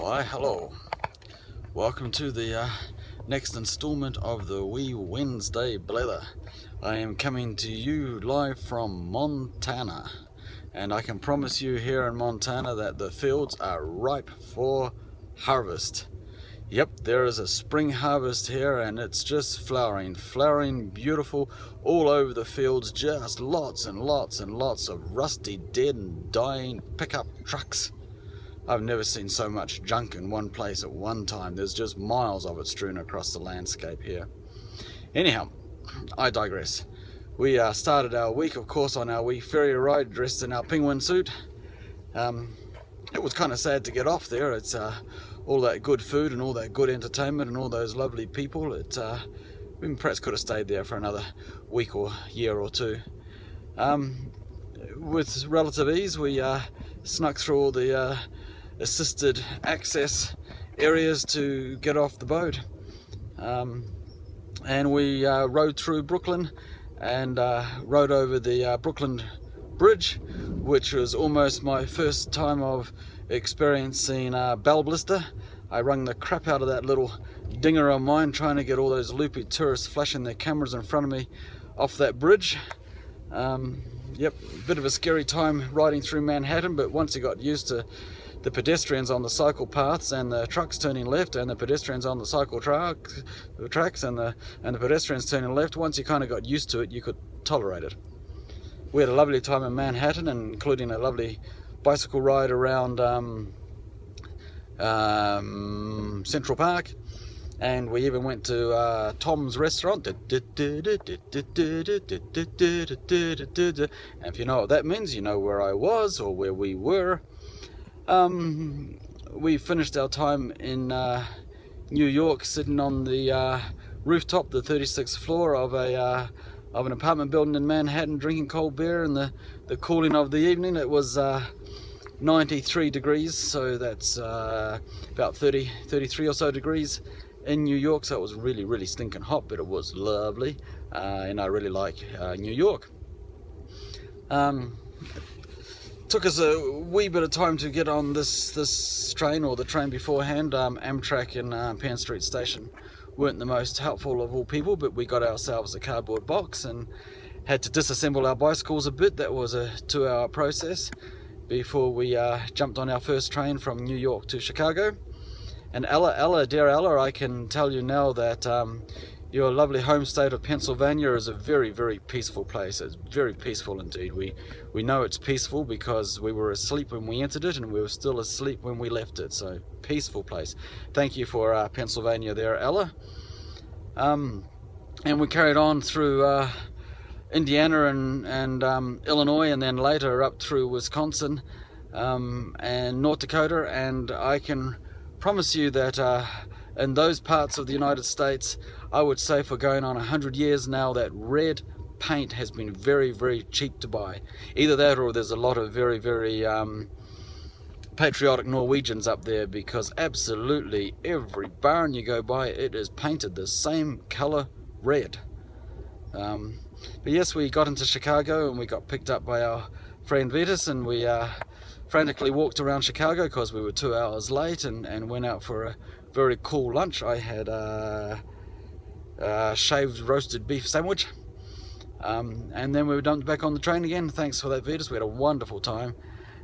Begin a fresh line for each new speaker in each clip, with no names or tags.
Why, hello. Welcome to the next installment of the wee Wednesday Blether. I am coming to you live from Montana, and I can promise you here in Montana that the fields are ripe for harvest. Yep, there is a spring harvest here, and it's just flowering beautiful all over the fields. Just lots and lots and lots of rusty, dead and dying pickup trucks. I've never seen so much junk in one place at one time. There's just miles of it strewn across the landscape here. Anyhow, I digress. We started our week, of course, on our wee ferry ride dressed in our penguin suit. It was kind of sad to get off there. It's all that good food and all that good entertainment and all those lovely people. We perhaps could have stayed there for another week or year or two. With relative ease, we snuck through all the assisted access areas to get off the boat, and we rode through Brooklyn and rode over the Brooklyn Bridge, which was almost my first time of experiencing bell blister. I wrung the crap out of that little dinger of mine trying to get all those loopy tourists flashing their cameras in front of me off that bridge. Yep, a bit of a scary time riding through Manhattan, but once you got used to the pedestrians on the cycle paths and the trucks turning left and the pedestrians on the cycle tracks and the pedestrians turning left, once you kind of got used to it, you could tolerate it. We had a lovely time in Manhattan, including a lovely bicycle ride around Central Park, and we even went to Tom's restaurant. And if you know what that means, you know where I was or where we were. We finished our time in New York sitting on the rooftop, the 36th floor of an apartment building in Manhattan, drinking cold beer in the cooling of the evening. It was 93 degrees, so that's about 33 or so degrees in New York, so it was really stinking hot, but it was lovely, and I really like New York. Took us a wee bit of time to get on this train, or the train beforehand. Amtrak and Penn Street Station weren't the most helpful of all people, but we got ourselves a cardboard box and had to disassemble our bicycles a bit. That was a 2-hour process before we jumped on our first train from New York to Chicago. And dear Ella, I can tell you now that your lovely home state of Pennsylvania is a very peaceful place. It's very peaceful indeed. We know it's peaceful because we were asleep when we entered it and we were still asleep when we left it. So peaceful place. Thank you for Pennsylvania there, Ella. And we carried on through Indiana and Illinois, and then later up through Wisconsin and North Dakota, and I can promise you that in those parts of the United States, I would say for going on 100 years now, that red paint has been very cheap to buy. Either that, or there's a lot of very patriotic Norwegians up there, because absolutely every barn you go by, it is painted the same color red. But yes, we got into Chicago and we got picked up by our friend Vetus, and we frantically walked around Chicago because we were 2 hours late, and went out for a very cool lunch. I had a shaved roasted beef sandwich, and then we were dumped back on the train again. Thanks for that, Vetus. We had a wonderful time,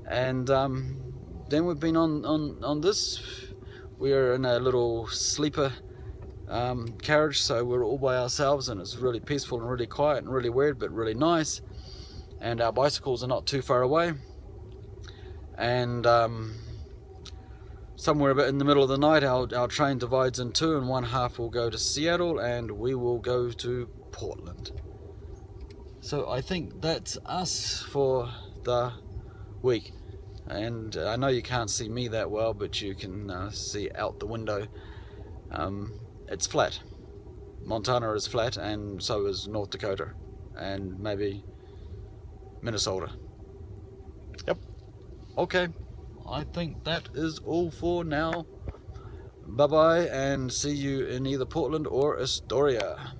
and then we've been on this. We're in a little sleeper carriage, so we're all by ourselves, and it's really peaceful and really quiet and really weird, but really nice. And our bicycles are not too far away, and somewhere about in the middle of the night, our train divides in two, and one half will go to Seattle and we will go to Portland. So I think that's us for the week. And I know you can't see me that well, but you can see out the window. It's flat. Montana is flat, and so is North Dakota, and maybe Minnesota. Yep. Okay. I think that is all for now. Bye bye, and see you in either Portland or Astoria.